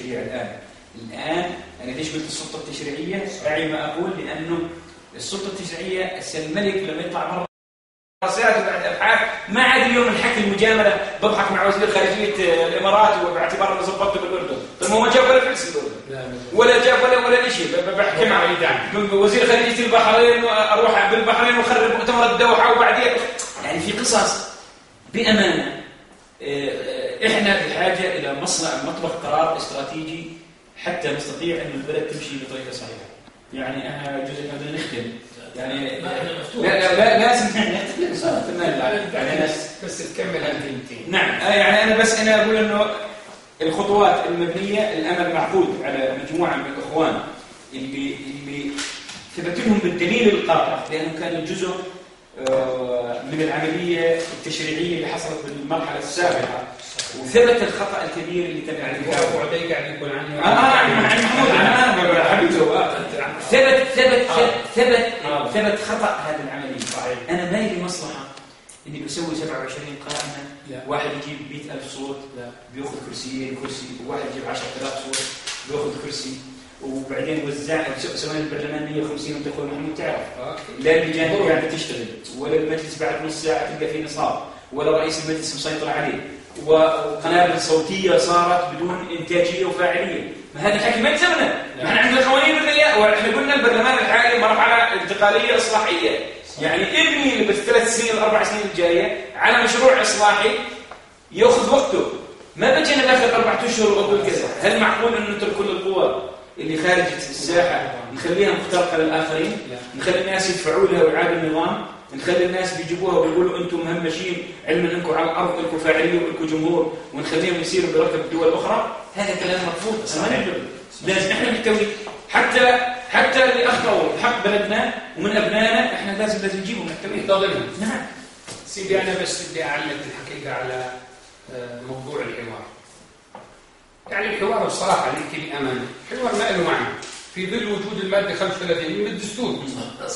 التشريع الآن أنا ليش قلت السلطة التشريعية؟ أعي ما أقول، لأنه السلطة التشريعية الملك لما يطلع مرة دراسات وبعد أبحاث ما عاد اليوم الحكي المجاملة بضحك مع وزير خارجية الإمارات وباعتبار أنه ظبطته بالأردن، طيب ما جاب ولا فلس الأردن ولا جاب ولا شيء، بحكي مع وزير خارجية البحرين وأروح بالبحرين وخرب مؤتمر الدوحة وبعدين يعني في قصص. بأمانة إحنا بحاجة إلى مطبخ قرار استراتيجي حتى نستطيع أن البلد تمشي بطريقة صحيحة. يعني أنا جزء من نختم يعني لا لازم يعني بس تكمل هالكلمتين. نعم يعني أنا أقول إنه الخطوات المبنية الأمل معقود على مجموعة من الإخوان اللي ثبت لهم بالدليل القاطع، لأنه كان جزء من العملية التشريعية اللي حصلت بالمرحلة السابقة، وثبت الخطأ الكبير اللي تم ارتكابه. وعدي قاعد يقول عنه عن محمود أنا حبيته ثبت خطأ هذه العملية. أنا ما لي مصلحة إني بسوي 27 قائمة، واحد يجيب 100,000 صوت بيأخذ كرسي، وواحد يجيب 10,000 صوت بيأخذ كرسي، وبعدين سوينا البرلمان 150 وانت اخوي محمود تعرف لا اللجان قاعده تشتغل ولا المجلس بعد نص ساعه تلقى فيه نصاب ولا رئيس المجلس مسيطر عليه وقنابل صوتيه صارت بدون انتاجيه وفاعليه. ما هذا الحكي ما يلزمنا، احنا عندنا قوانين الرياء، واحنا قلنا البرلمان الحالي مرحله انتقاليه اصلاحيه، يعني ابني بالثلاث سنين الاربع سنين الجايه على مشروع اصلاحي ياخذ وقته. ما بجينا داخل 4 أشهر واقول كذا. هل معقول ان نترك كل القوى اللي خارج الساحة نخليها مخترقة للآخرين، نخلي الناس يدفعوا لها ويعاد النظام، نخلي الناس بيجيبوها ويقولوا أنتم مهمشين علما أنكم على الأرض لكم فاعلية ولكم جمهور، ونخليهم يسيروا بركب الدول الأخرى. هذا كلام مرفوض. لازم إحنا نحتوي حتى اللي أخطأوا حق بلدنا ومن أبنائنا، إحنا لازم نجيبهم نحتويه ضامنهم. نعم سيدي، أنا بس بدي أعلق الحقيقة على موضوع الحوار. يعني الحوار بصراحة نحكي بأمانة، الحوار ما له معنى في ظل وجود المادة 35 من الدستور.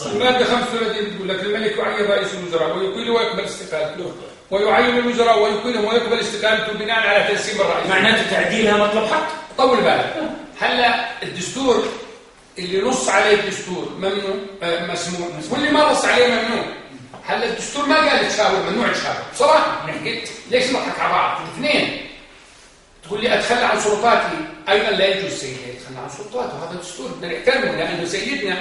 المادة 35 بتقول لك الملك يعين رئيس الوزراء ويقيله ويقبل استقالته، ويعين الوزراء ويقيلهم ويقبل استقالته بناء على تنسيب الرئيس. معناته تعديلها مطلب حق. طول بالك، هلا الدستور اللي نص عليه الدستور ممنوع مسموح، واللي ما نص عليه ممنوع. هلا الدستور ما قال تشاور، ممنوع تشاور. بصراحة نحكي ليش نضحك على بعض؟ اثنين تقول لي أتخلى عن سلطاتي، أيضا لا يجوز سيدي يتخلى عن سلطاته، هذا الدستور بدنا نحترمه، لأنه سيدنا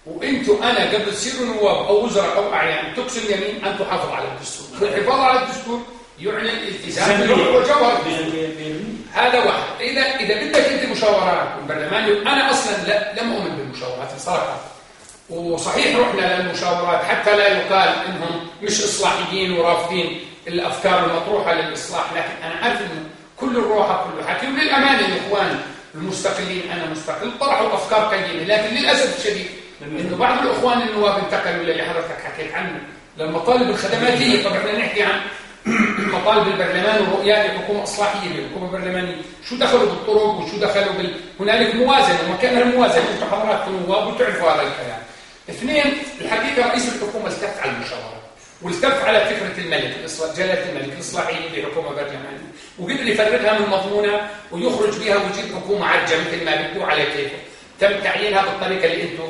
وأنتم أنا قبل تصيروا نواب أو وزراء أو أعيان تقسم يمين أن تحافظ على الدستور، والحفاظ على الدستور يعني الالتزام بالروح والجوهر. هذا واحد. إذا بدك أنت مشاورات والبرلمان، أنا أصلا لم أؤمن بالمشاورات بصراحة، وصحيح رحنا للمشاورات حتى لا يقال إنهم مش إصلاحيين ورافضين الأفكار المطروحة للإصلاح، لكن أنا عارف إنه كل الروحة كل حكي. وللأمانة الإخوان المستقلين، أنا مستقل، طرحوا أفكار قيمة، لكن للأسف الشديد إنه بعض الإخوان النواب انتقلوا للي حضرتك حكيت عنه للمطالب الخدماتية. طبعا احنا نحكي عن مطالب البرلمان ورؤيات الحكومة الإصلاحية للحكومة البرلمانية، شو دخلوا بالطرق وشو دخلوا هنالك موازنة ومكان الموازنة، انتم حضراتكم نواب وتعرفوا هذا الكلام. اثنين، الحقيقة رئيس الحكومة التف على المشاورات والتف على فكرة الملك جلالة الملك الإصلاحية لحكومة برلمانية، وقدر يفرغها من مضمونها ويخرج بها ويجيب حكومة عجة مثل ما بدو على كيفه. تم تعيينها بالطريقة اللي انتم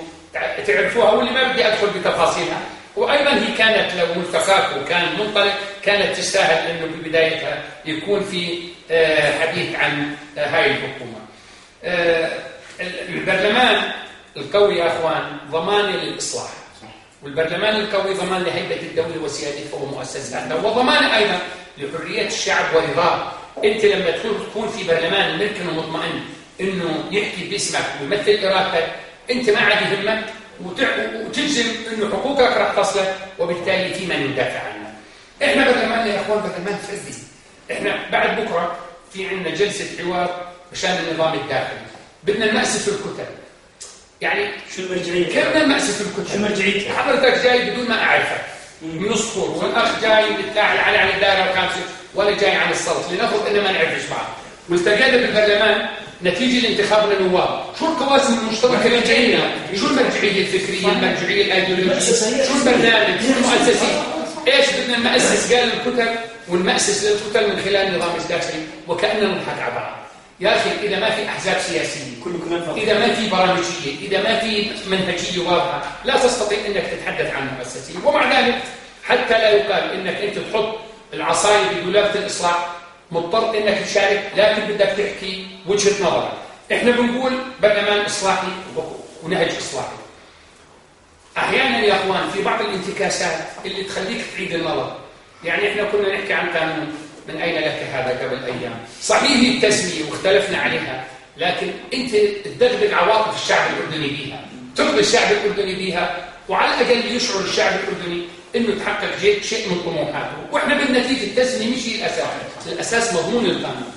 تعرفوها واللي ما بدي أدخل بتفاصيلها. وأيضا هي كانت لو ملتقاك وكان منطلق كانت تستاهل أنه ببدايتها يكون في حديث عن هاي الحكومة. البرلمان القوي يا أخوان ضمان للإصلاح، والبرلمان القوي ضمان لهيبة الدولة وسيادتها ومؤسساتها، وضمان أيضا لحرية الشعب ورضاه. أنت لما تكون في برلمان ممكن ومطمئن أنه يحكي باسمك ويمثل إرادتك، أنت ما عاد يهمك وتجزم أنه حقوقك راح تصلك، وبالتالي في من يدافع عنها. إحنا برلماننا يا أخوان برلمان فردي. إحنا بعد بكرة في عندنا جلسة حوار مشان النظام الداخلي، بدنا نمأسس الكتل. يعني شو المرجعية؟ كيف بدنا نمأسس الكتل؟ شو مرجعيتك؟ حضرتك جاي بدون ما أعرفك من الصخور، والأخ جاي بتلاعب عن الدائرة الخامسة ولا جاي عن الصوت، لنفرض إننا ما نعرفش بعض، والتقينا بالبرلمان نتيجة لانتخابنا نواب. شو القواسم المشتركة اللي جاينا؟ شو المرجعية الفكرية، المرجعية الأيديولوجية، شو البرنامج، شو المؤسسي؟ إيش بدنا نمأسس؟ قال الكتل، ونمأسس للكتل من خلال النظام الداخلي، وكأننا نضحك على بعض. يا أخي إذا ما في أحزاب سياسية، إذا ما في برامجية، إذا ما في منهجية واضحة، لا تستطيع أنك تتحدث عن مؤسسية. ومع ذلك حتى لا يقال أنك أنت تحط العصاية بدولابة الإصلاح، مضطر أنك تشارك، لكن بدك تحكي وجهة نظرك. إحنا بنقول برلمان إصلاحي ونهج إصلاحي. أحيانا يا أخوان في بعض الانتكاسات اللي تخليك تعيد النظر. يعني إحنا كنا نحكي عن قانون من أين لك هذا قبل أيام، صحيح التسمية واختلفنا عليها، لكن أنت تدغدغ عواطف الشعب الأردني بيها، ترضي الشعب الأردني بيها، وعلى الأقل يشعر الشعب الأردني إنه تحقق شيء من طموحاته. وإحنا بالنتيجة التسمية مش هي الأساس، الأساس مضمون القانون.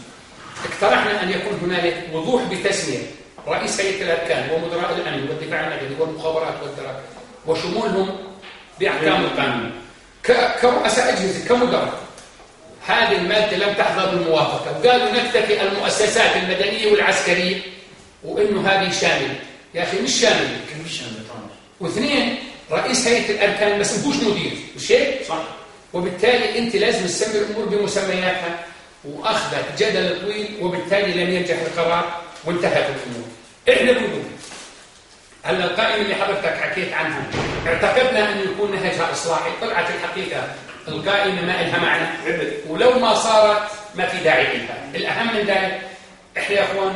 اقترحنا أن يكون هنالك وضوح بتسمية رئيس هيئة الأركان ومدراء الأمن والدفاع المدني والمخابرات والدرك وشمولهم بأحكام القانون كرؤساء أجهزة كمدراء. هذه المادة لم تحظى بالموافقة، وقالوا نكتفي المؤسسات المدنية والعسكرية، وإنه هذه شاملة. يا أخي مش شاملة، مش شاملة طبعا. واثنين، رئيس هيئة الأركان ما اسمهوش مدير، مش هيك؟ صح. وبالتالي أنت لازم تسمي الأمور بمسمياتها، وأخذت جدل طويل، وبالتالي لم ينجح القرار وانتهت الأمور. إحنا بنقول هلا القائمة اللي حضرتك حكيت عنها اعتقدنا أن يكون نهجها إصلاحي، طلعت الحقيقة القائمة ما إلها معنى، ولو ما صارت ما في داعي لها. الأهم من ذلك إحنا يا أخوان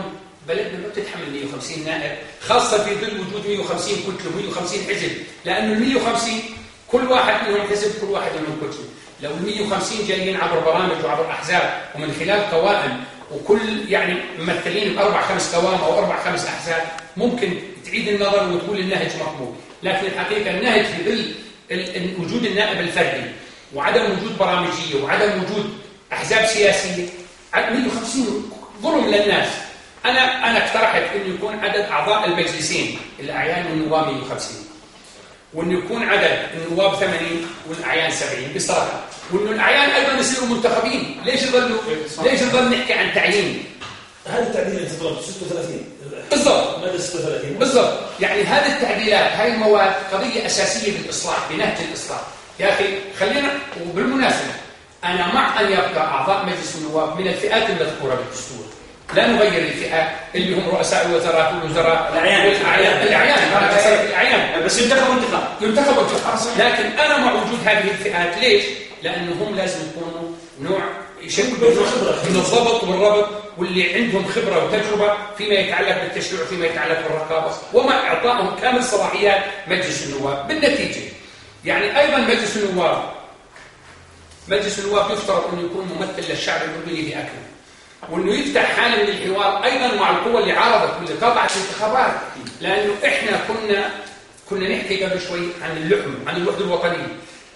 بلدنا ما بتتحمل 150 نائب، خاصة في ظل وجود 150 كتلة و150 حزب، لأنه ال 150 كل واحد منهم حزب، كل واحد منهم كتلة. لو ال 150 جايين عبر برامج وعبر أحزاب ومن خلال قوائم، وكل يعني ممثلين بأربع خمس قوائم أو أربع خمس أحزاب، ممكن تعيد النظر وتقول النهج مقبول. لكن الحقيقة النهج في ظل وجود النائب الفردي وعدم وجود برامجية وعدم وجود أحزاب سياسية، 150 ظلم للناس. أنا اقترحت إنه يكون عدد أعضاء المجلسين الأعيان والنواب 150، وإنه يكون عدد النواب 80 والأعيان 70 بصراحة، وإنه الأعيان أيضا يصيروا منتخبين. ليش نضل نحكي عن تعيين؟ هذه التعديل اللي تضرب 36 بالضبط، ماذا 36 بالضبط. يعني هذه التعديلات، هاي المواد قضية أساسية بالإصلاح، بنهج الإصلاح. يا أخي خلينا، وبالمناسبة أنا مع أن يبقى أعضاء مجلس النواب من الفئات المذكورة بالدستور، لا نغير الفئات اللي هم رؤساء الوزراء والوزراء الأعيان بس ينتخبوا انتخاب. لكن أنا مع وجود هذه الفئات. ليش؟ لأنهم لازم يكونوا نوع يشكل من الضبط والربط، واللي عندهم خبرة وتجربة فيما يتعلق بالتشريع وفيما يتعلق بالرقابة، ومع إعطائهم كامل صلاحيات مجلس النواب. بالنتيجة يعني أيضا مجلس النواب يفترض أنه يكون ممثل للشعب الأردني بأكمله، وأنه يفتح حالة من الحوار أيضا مع القوى اللي عارضت واللي قطعت الانتخابات. لأنه إحنا كنا نحكي قبل شوي عن اللحم، عن الوحدة الوطنية.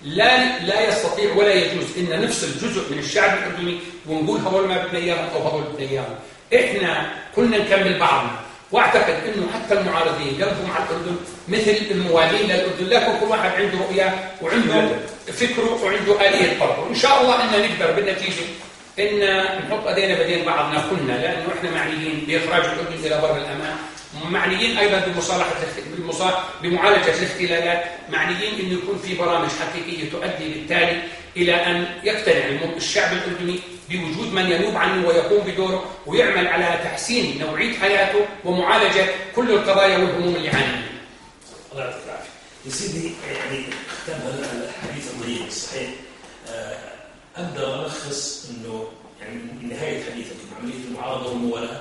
لا يستطيع ولا يجوز إن نفصل جزء من الشعب الأردني ونقول هذول ما بدنا إياهم أو هذول بدنا إياهم. إحنا كنا نكمل بعضنا، واعتقد إنه حتى المعارضين قلبهم على الأردن مثل الموالين للأردن، لكن كل واحد عنده رؤية وعنده فكره وعنده آلية طرحه. وإن شاء الله إن نقدر بالنتيجة إن نحط أيدينا بدين بعضنا كلنا، لأنه إحنا معنيين بإخراج الأردن إلى بر الأمان، معنيين أيضا بمعالجة الاختلالات، معنيين أن يكون في برامج حقيقية تؤدي بالتالي إلى أن يقتنع الشعب الأردني بوجود من ينوب عنه ويقوم بدوره ويعمل على تحسين نوعية حياته ومعالجة كل القضايا والهموم اللي يعاني منها. الله يعطيك العافية. يا سيدي، يعني ختام هذا الحديث الطيب الصحيح، أقدر ألخص إنه يعني من نهاية حديثك عملية المعارضة والموالاة،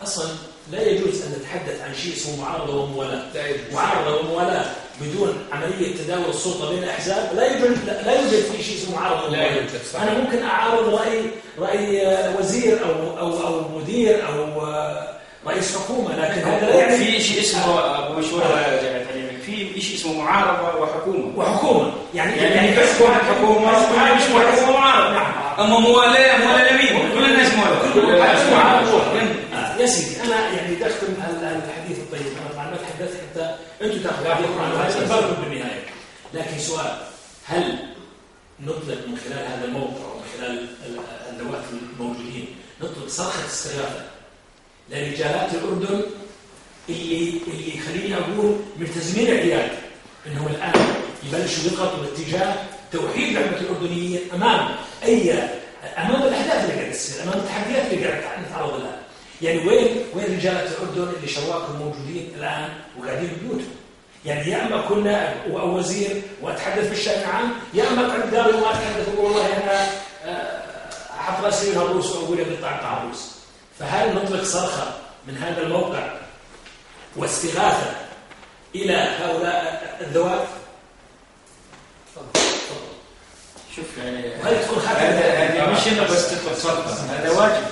أصلا لا يجوز أن نتحدث عن شيء اسمه معارضة وموالاة. معارضة وموالاة بدون عملية تداول السلطة بين الأحزاب لا يوجد في شيء اسمه معارضة وموالاة. أنا ممكن أعارض رأي وزير أو مدير أو رئيس حكومة، لكن هذا لا يعني في شيء اسمه أبو مشورة في شيء اسمه معارضة وحكومة يعني بس واحد حكومة مش حكومة معارضة. أما موالاه مين؟ كل الناس موالاه. يا سيدي، أنا يعني أختم الحديث الطيب. أنا طبعا ما تحدثت حتى أنتم تأخذوا بالنهاية، لكن سؤال: هل نطلق من خلال هذا الموقع ومن خلال النواب الموجودين نطلق صرخة استغاثة لرجالات الأردن اللي خليني أقول ملتزمين العيال إنهم الآن يبلشوا يضغطوا باتجاه توحيد لعبة الأردنيين أمام الأحداث اللي قاعدة تصير، أمام التحديات اللي قاعدة نتعرض لها. يعني وين رجالة الأردن اللي شواكم موجودين الآن وقاعدين ببيوتهم؟ يعني يا اما كنا وزير واتحدث بالشأن العام، يا اما قد قالوا ما اتحدث اقول والله انا احط راسي من الروس واقول لك قطع الروس. فهل نطلق صرخه من هذا الموقع واستغاثه الى هؤلاء الذوات؟ شوف يعني وهل تكون هذا مش انه بس تطلق صرخه، هذا واجب.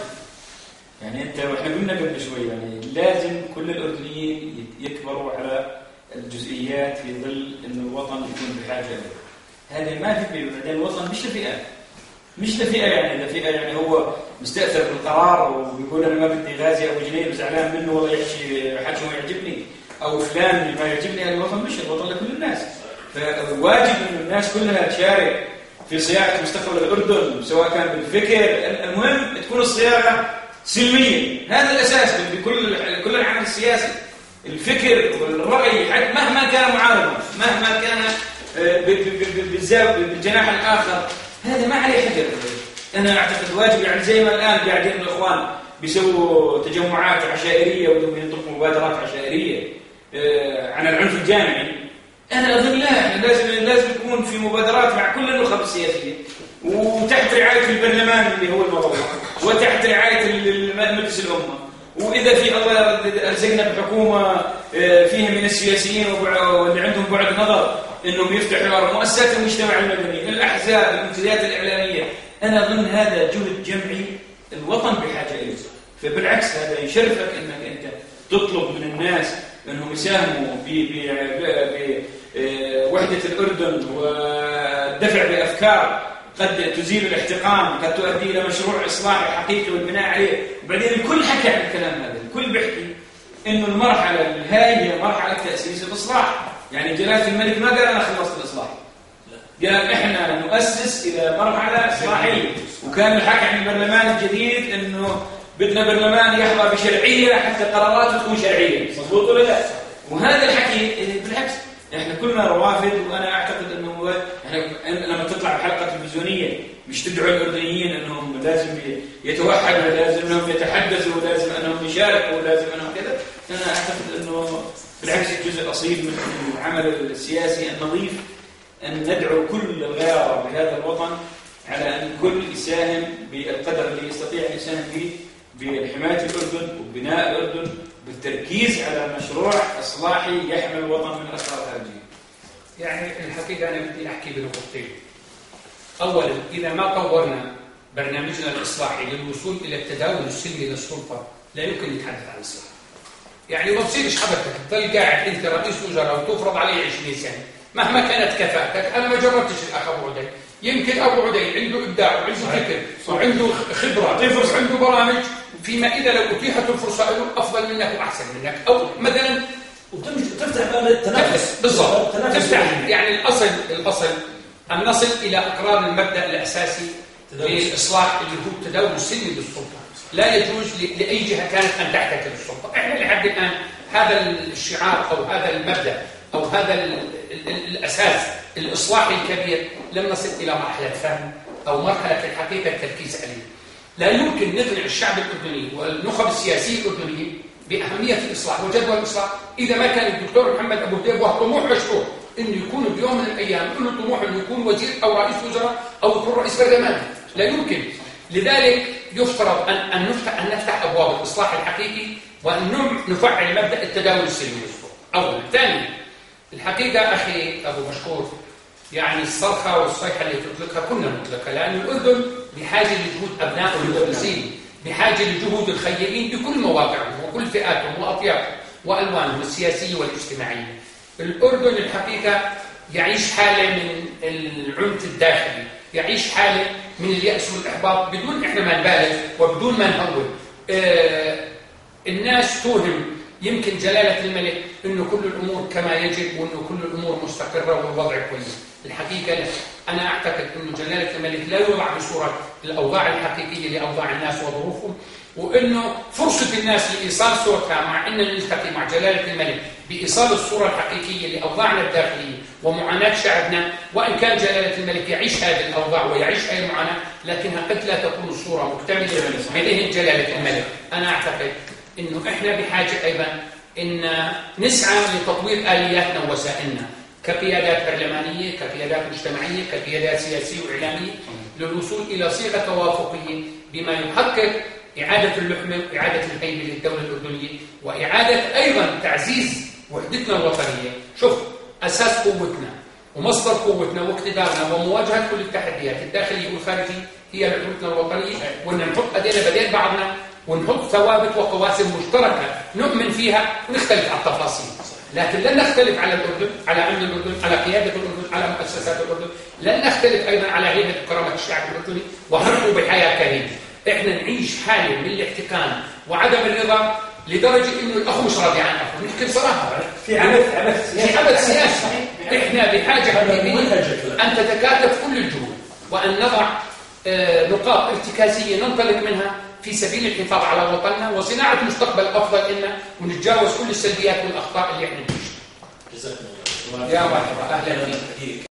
يعني انت واحنا قلنا قبل شوي يعني لازم كل الاردنيين يكبروا على الجزئيات في ظل أن الوطن يكون بحاجة له. هذا ما في بعدين الوطن مش لفئة يعني لفئة يعني هو مستأثر بالقرار وبيقول أنا ما بدي غازي أو جنيه وزعلان منه والله يحكي حكي ما يعجبني أو فلان ما يعجبني. الوطن مش الوطن لكل الناس، فواجب أن الناس كلها تشارك في صياغة مستقبل الأردن سواء كان بالفكر. المهم تكون الصياغة سلمية، هذا الأساس بكل العمل السياسي. الفكر والرأي مهما كان معارضا مهما كان بالجناح الآخر هذا ما عليه حجر. أنا أعتقد واجب يعني زي ما الآن قاعدين الإخوان بيسووا تجمعات عشائرية وينطقوا مبادرات عشائرية عن العنف الجامعي. أنا أظن لا، لازم يكون في مبادرات مع كل النخب السياسية وتحت رعاية البرلمان اللي هو الموضوع وتحت رعاية مجلس الأمة. وإذا في الله ألزقنا بحكومة فيها من السياسيين واللي عندهم بعد نظر إنهم يفتحوا مؤسسات المجتمع المدني، الأحزاب، المنتديات الإعلامية، أنا أظن هذا جهد جمعي الوطن بحاجة إليه. فبالعكس هذا يشرفك إنك أنت تطلب من الناس إنهم يساهموا بوحدة الأردن والدفع بأفكار قد تزيل الاحتقان، قد تؤدي إلى مشروع إصلاحي حقيقي والبناء عليه. وبعدين الكل حكى عن الكلام هذا، الكل بيحكي إنه المرحلة الهاي هي مرحلة تأسيس الإصلاح. يعني جلالة الملك ما قال أنا خلصت الإصلاح، قال إحنا نؤسس إلى مرحلة إصلاحية. وكان الحكي عن البرلمان الجديد إنه بدنا برلمان يحظى بشرعية حتى قراراته تكون شرعية، مضبوط ولا لا؟ وهذا الحكي بالعكس احنا كلنا روافد. وانا اعتقد انه احنا لما تطلع بحلقه تلفزيونيه مش تدعو الاردنيين انهم لازم يتوحدوا ولازم انهم يتحدثوا ولازم انهم يشاركوا ولازم انهم كذا. انا اعتقد انه بالعكس جزء اصيل من العمل السياسي النظيف ان ندعو كل الغيار بهذا الوطن على ان الكل يساهم بالقدر اللي يستطيع ان يساهم فيه بحمايه الاردن وبناء الاردن بالتركيز على مشروع إصلاحي يحمل الوطن من الأسرار الخارجية. يعني الحقيقة أنا بدي أحكي بنقطتين. أولاً إذا ما طورنا برنامجنا الإصلاحي للوصول إلى التداول السلمي للسلطة لا يمكن نتحدث عن إصلاح. يعني ما بصيرش حضرتك تضل قاعد أنت رئيس وزراء وتفرض علي 20 سنة مهما كانت كفاءتك. أنا ما جربتش الأخ أبو عدي، يمكن أبو عدي عنده إبداع وعنده فكر وعنده خبرة وعنده برامج، فيما إذا لو أتيحت الفرصة له أفضل منك وأحسن منك. أو مثلا وتفتح باب التنافس. بالضبط، تفتح يعني الأصل أن نصل إلى إقرار المبدأ الأساسي للإصلاح اللي هو التداول السلمي للسلطة. لا يجوز لأي جهة كانت أن تحتكر السلطة. إحنا لحد الآن هذا الشعار أو هذا المبدأ أو هذا الأساس الإصلاحي الكبير لم نصل إلى مرحلة فهم أو مرحلة الحقيقة التركيز عليه. لا يمكن نقنع الشعب الأردني والنخب السياسية الأردنية بأهمية الإصلاح وجدوى الإصلاح إذا ما كان الدكتور محمد أبو ديب وهو طموح مشروع إنه يكون بيوم من الأيام له طموح إنه يكون وزير أو رئيس وزراء أو يكون رئيس برلمان. لا يمكن. لذلك يفترض أن نفتح أبواب الإصلاح الحقيقي وأن نفعل مبدأ التداول السلمي. أولا. ثانيا، الحقيقة أخي أبو مشكور يعني الصرخة والصيحة اللي تطلقها كنا نطلقها لأن الأردن بحاجة لجهود أبناء المدرسين، بحاجة لجهود الخيرين بكل مواقعهم وكل فئاتهم وأطيافهم وألوانهم السياسية والاجتماعية. الأردن الحقيقة يعيش حالة من العنف الداخلي، يعيش حالة من اليأس والإحباط بدون إحنا ما نبالغ وبدون ما نهون. الناس توهم يمكن جلالة الملك انه كل الامور كما يجب وانه كل الامور مستقره والوضع كويس. الحقيقه لا. انا اعتقد انه جلاله الملك لا يوضع بصوره الاوضاع الحقيقيه لاوضاع الناس وظروفهم، وانه فرصه الناس لايصال صورتها، مع ان نلتقي مع جلاله الملك بايصال الصوره الحقيقيه لاوضاعنا الداخليه ومعاناه شعبنا، وان كان جلاله الملك يعيش هذه الاوضاع ويعيش هذه المعاناه، لكنها قد لا تكون الصوره مكتمله بذهن جلاله الملك. انا اعتقد انه احنا بحاجه ايضا ان نسعى لتطوير الياتنا ووسائلنا كقيادات برلمانيه، كقيادات مجتمعيه، كقيادات سياسيه واعلاميه، للوصول الى صيغه توافقيه بما يحقق إعادة اللحمة وإعادة الهيبة للدولة الأردنية، وإعادة أيضا تعزيز وحدتنا الوطنية. شوف، أساس قوتنا ومصدر قوتنا واقتدارنا ومواجهة كل التحديات الداخلية والخارجية هي وحدتنا الوطنية، وأن نحط أيدينا بدين بعضنا ونحط ثوابت وقواسم مشتركة نؤمن فيها ونختلف على التفاصيل، لكن لن نختلف على الأردن، على أمن الأردن، على قيادة الأردن، على مؤسسات الأردن، لن نختلف أيضا على هيبة وكرامة الشعب الأردني وحقه بحياة كريمة. احنا نعيش حالة من الاحتكام وعدم الرضا لدرجة انه الاخ مش راضي عن اخوه، نحكي بصراحة في عبث سياسي. احنا بحاجة حقيقية ان تتكاتف كل الجهود وان نضع نقاط ارتكازية ننطلق منها في سبيل الحفاظ على وطننا وصناعة مستقبل افضل لنا، ونتجاوز كل السلبيات والاخطاء اللي احنا نعيشها. جزاكم الله. يا مرحبا، اهلا بك.